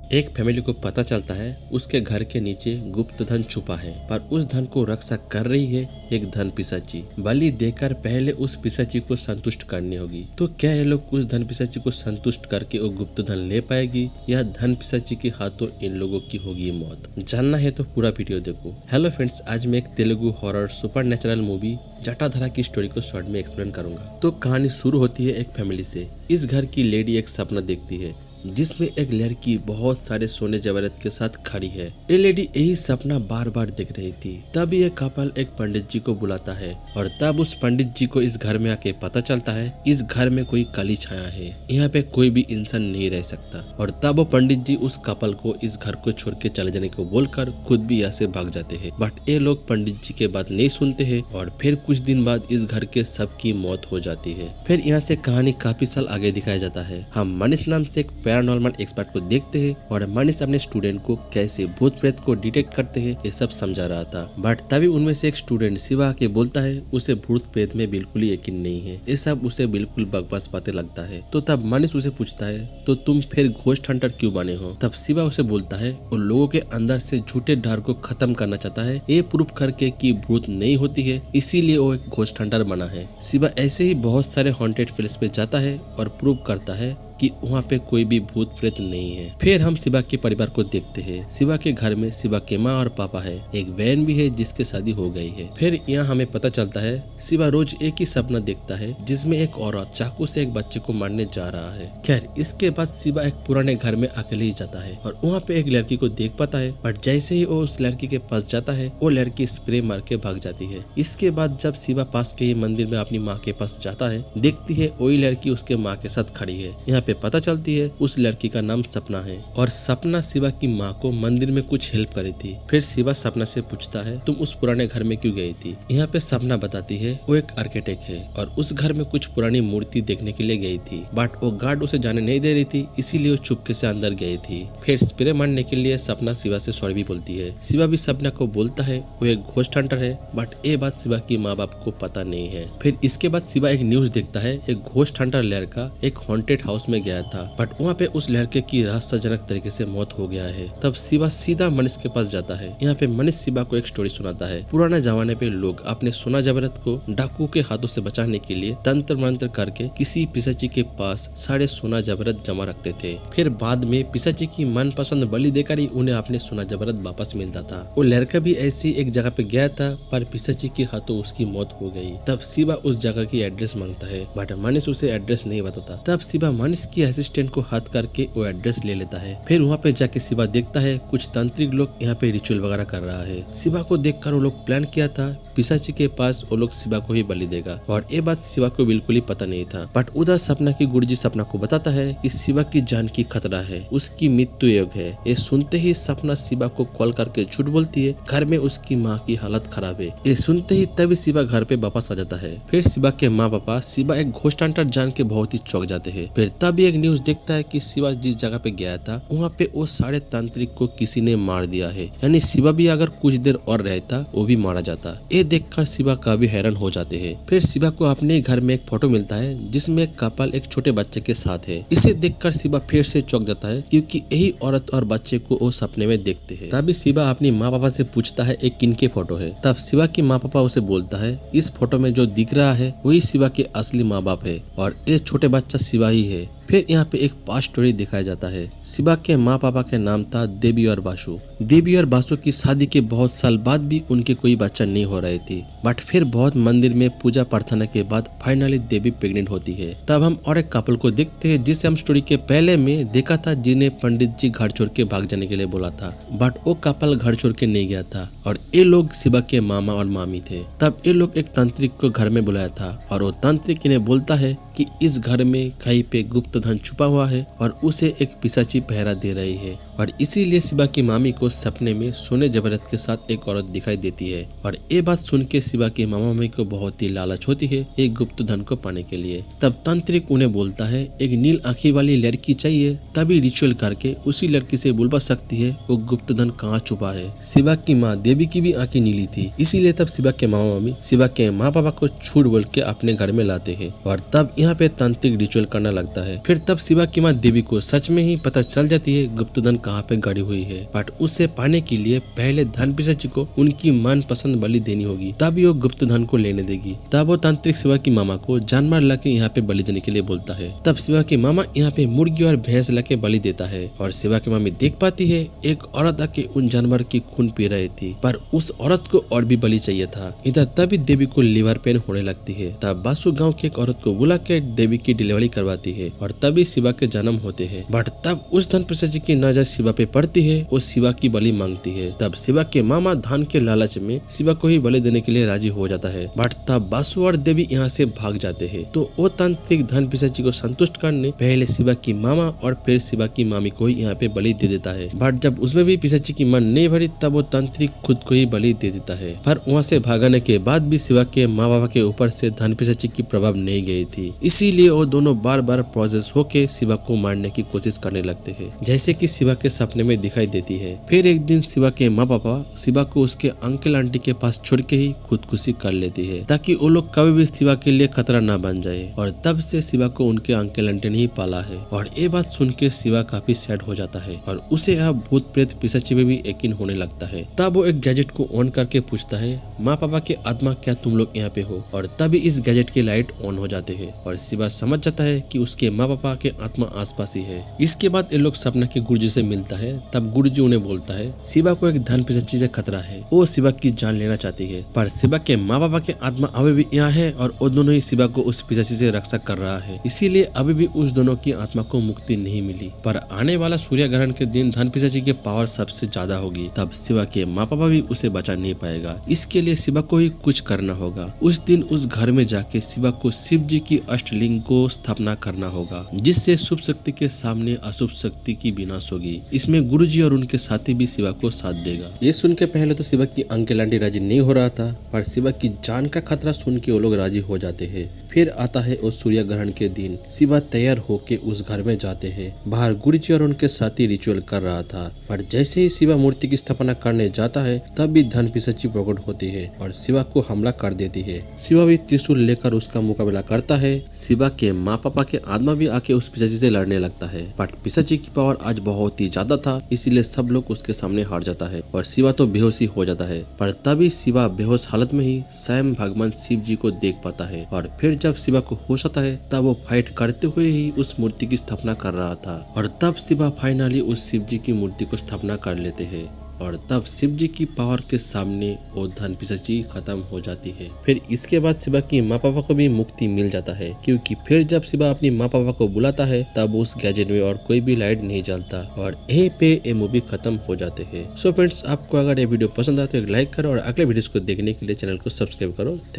एक फैमिली को पता चलता है उसके घर के नीचे गुप्त धन छुपा है, पर उस धन को रक्षा कर रही है एक धन पिशाची। बलि देकर पहले उस पिशाची को संतुष्ट करनी होगी। तो क्या ये लोग उस धन पिशाची को संतुष्ट करके वो गुप्त धन ले पाएगी या धन पिशाची के हाथों इन लोगों की होगी मौत? जानना है तो पूरा वीडियो देखो। हेलो फ्रेंड्स, आज मैं एक Telugu horror super natural movie Jatadhara की स्टोरी को शॉर्ट में एक्सप्लेन करूंगा। तो कहानी शुरू होती है एक फैमिली से। इस घर की लेडी एक सपना देखती है जिसमें एक लड़की बहुत सारे सोने जवाहरात के साथ खड़ी है। ये लेडी यही सपना बार बार देख रही थी। तब ये कपल एक पंडित जी को बुलाता है और तब उस पंडित जी को इस घर में आके पता चलता है इस घर में कोई काली छाया है, यहाँ पे कोई भी इंसान नहीं रह सकता। और तब वो पंडित जी उस कपल को इस घर को छोड़ के चले जाने को बोलकर खुद भी यहाँ से भाग जाते हैं। बट ये लोग पंडित जी के बात नहीं सुनते हैं और फिर कुछ दिन बाद इस घर के सबकी मौत हो जाती है। फिर यहाँ से कहानी काफी साल आगे दिखाया जाता है। हम मनीष नाम से एक पैरानॉर्मल एक्सपर्ट को देखते हैं और मनीष अपने स्टूडेंट को कैसे भूत प्रेत को डिटेक्ट करते हैं ये सब समझा रहा था। बट तभी उनमें से एक स्टूडेंट शिवा के बोलता है उसे भूत प्रेत में बिल्कुल यकीन नहीं है, ये सब उसे बिल्कुल बकवास बातें लगता है। तो तब मनीष उसे पूछता है तो तुम फिर घोस्ट हंटर क्यों बने हो? तब शिवा उसे बोलता है वो लोगों के अंदर से झूठे डर को खत्म करना चाहता है, ये प्रूफ करके कि भूत नहीं होती है, इसीलिए वो एक घोस्ट हंटर बना है। शिवा ऐसे ही बहुत सारे हॉन्टेड प्लेस पे जाता है और प्रूव करता है कि वहाँ पे कोई भी भूत प्रेत नहीं है। फिर हम शिवा के परिवार को देखते हैं। शिवा के घर में शिवा के माँ और पापा है, एक बहन भी है जिसकी शादी हो गई है। फिर यहाँ हमें पता चलता है शिवा रोज एक ही सपना देखता है जिसमें एक औरत चाकू से एक बच्चे को मारने जा रहा है। खैर इसके बाद शिवा एक पुराने घर में अकेले ही जाता है और वहाँ पे एक लड़की को देख पाता है, बट जैसे ही वो उस लड़की के पास जाता है वो लड़की स्प्रे मार के भाग जाती है। इसके बाद जब शिवा पास के ही मंदिर में अपनी माँ के पास जाता है, देखती है वही लड़की उसके माँ के साथ खड़ी है। यहाँ पे पता चलती है उस लड़की का नाम सपना है और सपना शिवा की माँ को मंदिर में कुछ हेल्प करी थी। फिर शिवा सपना से पूछता है तुम उस पुराने घर में क्यों गई थी? यहाँ पे सपना बताती है वो एक आर्किटेक्ट है और उस घर में कुछ पुरानी मूर्ति देखने के लिए गई थी, बट वो गार्ड उसे जाने नहीं दे रही थी, इसीलिए वो चुपके से अंदर गई थी। फिर स्प्रे मारने के लिए सपना शिवा से सॉरी भी बोलती है। शिवा भी सपना को बोलता है वो एक घोस्ट हंटर है, बट ये बात शिवा की माँ बाप को पता नहीं है। फिर इसके बाद शिवा एक न्यूज देखता है एक घोस्ट हंटर लड़का एक हॉन्टेड हाउस में गया था, बट वहाँ पे उस लड़के की रहस्यजनक तरीके से मौत हो गया है। तब शिवा सीधा मनीष के पास जाता है। यहाँ पे मनीष शिवा को एक स्टोरी सुनाता है। पुराने जमाने पे लोग अपने सोना जवाहरात को डाकू के हाथों से बचाने के लिए तंत्र मंत्र करके किसी पिशाची के पास सारे सोना जवाहरात जमा रखते थे। फिर बाद में पिशाची की मनपसंद बलि देकर ही उन्हें अपने सोना जवाहरात वापस मिलता था। वो लड़का भी ऐसी एक जगह पे गया था, पर पिशाची के हाथों उसकी मौत हो गई। तब शिवा उस जगह की एड्रेस मांगता है, बट मनीष उसे एड्रेस नहीं बताता। तब शिवा मनीष की असिस्टेंट को हाथ करके वो एड्रेस ले लेता है। फिर वहाँ पे जाके शिवा देखता है कुछ तांत्रिक लोग यहाँ पे रिचुअल वगैरह कर रहा है। शिवा को देखकर वो लोग प्लान किया था पिशाची के पास वो लोग शिवा को ही बलि देगा, और ये बात शिवा को बिल्कुल ही पता नहीं था। बट उधर सपना की गुरुजी सपना को बताता है कि शिवा की जान की खतरा है, उसकी मृत्यु योग है। ये सुनते ही सपना शिवा को कॉल करके झूठ बोलती है घर में उसकी माँ की हालत खराब है। ये सुनते ही तभी शिवा घर पे वापस आ जाता है। फिर शिवा के माँ पापा शिवा एक घोस्ट हंटर जान के बहुत ही चौंक जाते हैं। फिर तभी एक न्यूज देखता है कि शिवा जिस जगह पे गया था वहाँ पे वो सारे तांत्रिक को किसी ने मार दिया है, यानी शिवा भी अगर कुछ देर और रहता वो भी मारा जाता। ये देखकर शिवा काफी हैरान हो जाते हैं। फिर शिवा को अपने घर में एक फोटो मिलता है जिसमें एक कपल एक छोटे बच्चे के साथ है। इसे देखकर शिवा फिर से चौंक जाता है क्योंकि यही औरत और बच्चे को वो सपने में देखते हैं। तभी शिवा अपनी माँ पापा से पूछता है एक किनके फोटो है? तब शिवा की माँ पापा उसे बोलता है इस फोटो में जो दिख रहा है वही शिवा के असली माँ बाप है और ये छोटे बच्चा शिवा ही है। फिर यहाँ पे एक पास्ट स्टोरी दिखाया जाता है। शिवा के माँ पापा के नाम था देवी और बासु। देवी और बासु की शादी के बहुत साल बाद भी उनके कोई बच्चा नहीं हो रही थी, बट फिर बहुत मंदिर में पूजा प्रार्थना के बाद फाइनली देवी प्रेग्नेंट होती है। तब हम और एक कपल को देखते हैं जिसे हम स्टोरी के पहले में देखा था, जिन्हें पंडित जी घर छोड़ के भाग जाने के लिए बोला था, बट वो कपल घर छोड़ के नहीं गया था और ये लोग शिवा के मामा और मामी थे। तब ये लोग एक तांत्रिक को घर में बुलाया था और वो तांत्रिक इन्हें बोलता है कि इस घर में कहीं पे गुप्त धन छुपा हुआ है और उसे एक पिशाची पहरा दे रही है, और इसीलिए शिवा की मामी को को सपने में सोने जबरत के साथ एक औरत दिखाई देती है और ये बात सुन के शिवा के मामा मामी को बहुत ही लालच होती है एक गुप्त धन को पाने के लिए। तब तांत्रिक उन्हें बोलता है एक नील आंखी वाली लड़की चाहिए, तभी रिचुअल करके उसी लड़की से बुलवा सकती है वो गुप्त धन कहाँ छुपा है। शिवा की माँ देवी की भी आंखें नीली थी, इसीलिए तब शिवा के मामा मामी शिवा के माँ पापा को झूठ बोल के अपने घर में लाते हैं और तब यहाँ पे तांत्रिक रिचुअल करना लगता है। फिर तब शिवा की माँ देवी को सच में ही पता चल जाती है गुप्त धन कहाँ पे गड़ी हुई है, बट उसे पाने के लिए पहले धन पिशाची को उनकी मन पसंद बलि देनी होगी, तभी वो गुप्त धन को लेने देगी। तब वो तांत्रिक शिवा की मामा को जानवर लाके यहाँ पे बलि देने के लिए बोलता है। तब शिवा के मामा यहाँ पे मुर्गी और भैंस लाके बलि देता है और शिवा की मामी देख पाती है एक औरत आके उन जानवर की खून पी रही थी, पर उस औरत को और भी बलि चाहिए था। इधर तभी देवी को लिवर पेन होने लगती है। तब बासु गाँव की एक औरत को बुला के देवी की डिलीवरी करवाती है और तभी शिवा के जन्म होते हैं। बट तब उस धन पिशाची की नजर शिवा पे पड़ती है, वो शिवा की बलि मांगती है। तब शिवा के मामा धन के लालच में शिवा को ही बलि देने के लिए राजी हो जाता है। बट तब बासु और देवी यहाँ से भाग जाते हैं। तो वो तांत्रिक धन पिशाची को संतुष्ट करने पहले शिवा की मामा और फिर शिवा की मामी को ही यहाँ पे बलि दे देता है। बट जब उसमें भी पिशाची की मन नहीं भरी तब वो तांत्रिक खुद को ही बलि दे देता है। पर वहाँ से भागने के बाद भी शिवा के माँ बाबा के ऊपर से धन पिशाची की प्रभाव नहीं गई थी, इसीलिए वो दोनों बार बार प्रोसेस होके शिवा को मारने की कोशिश करने लगते हैं, जैसे कि शिवा के सपने में दिखाई देती है। फिर एक दिन शिवा के माँ पापा शिवा को उसके अंकल आंटी के पास छोड़ के ही खुदकुशी कर लेती है, ताकि वो लोग कभी भी शिवा के लिए खतरा न बन जाए। और तब से शिवा को उनके अंकल आंटी ने ही पाला है। और ये बात सुन के शिवा काफी सैड हो जाता है और उसे अब भूत प्रेत पिशाची में भी यकीन होने लगता है। तब वो एक गैजेट को ऑन करके पूछता है, माँ पापा के आत्मा क्या तुम लोग यहाँ पे हो? और तभी इस गैजेट की लाइट ऑन हो जाते हैं और शिवा समझ जाता है कि उसके माँ पापा के आत्मा आसपास ही है। इसके बाद ये लोग सपना के गुरुजी से मिलता है। तब गुरुजी उन्हें बोलता है शिवा को एक धन पिशाची से खतरा है, वो शिवा की जान लेना चाहती है, पर शिवा के माँ पापा के आत्मा अभी भी यहाँ है और वो दोनों ही शिवा को उस पिशाची से रक्षा कर रहा है, इसीलिए अभी भी उस दोनों की आत्मा को मुक्ति नहीं मिली। पर आने वाला सूर्य ग्रहण के दिन धन पिशाची की पावर सबसे ज्यादा होगी, तब शिवा के माँ पापा भी उसे बचा नहीं पाएगा। इसके लिए शिवा को ही कुछ करना होगा। उस दिन उस घर में जाके शिवा को शिव जी की अष्टलिंग को स्थापना करना होगा, जिससे शुभ शक्ति के सामने अशुभ शक्ति की विनाश होगी। इसमें गुरुजी और उनके साथी भी शिवा को साथ देगा। ये सुन के पहले तो शिवा की अंकल आंटी राजी नहीं हो रहा था, पर शिवा की जान का खतरा सुन के वो लोग राजी हो जाते हैं। फिर आता है उस सूर्य ग्रहण के दिन। शिवा तैयार होके उस घर में जाते हैं। बाहर गुरुजी और उनके साथी रिचुअल कर रहा था, पर जैसे ही शिवा मूर्ति की स्थापना करने जाता है तब भी धन पिशाची प्रकट होती है और शिवा को हमला कर देती है। शिवा भी त्रिशूल लेकर उसका मुकाबला करता है। शिवा के माँ पापा के आत्मा भी आके उस पिशाची से लड़ने लगता है, बट पिशाची की पावर आज बहुत ही ज्यादा था, इसीलिए सब लोग उसके सामने हार जाता है और शिवा तो बेहोशी हो जाता है। पर तभी शिवा बेहोश हालत में ही स्वयं भगवान शिव जी को देख पाता है और फिर जब शिवा को होश आता है तब वो फाइट करते हुए ही उस मूर्ति की स्थापना कर रहा था और तब शिवा फाइनली उस शिव जी की मूर्ति को स्थापना कर लेते हैं और तब शिव जी की पावर के सामने वो धन पिशाची खत्म हो जाती है। फिर इसके बाद शिवा की माँ पापा को भी मुक्ति मिल जाता है, क्योंकि फिर जब शिवा अपनी माँ पापा को बुलाता है तब उस गैजेट में और कोई भी लाइट नहीं जलता और यहीं पे ये मूवी खत्म हो जाते हैं। सो फ्रेंड्स, आपको अगर ये वीडियो पसंद आए तो एक लाइक करो और अगले वीडियोस को देखने के लिए चैनल को सब्सक्राइब करो। Thank you.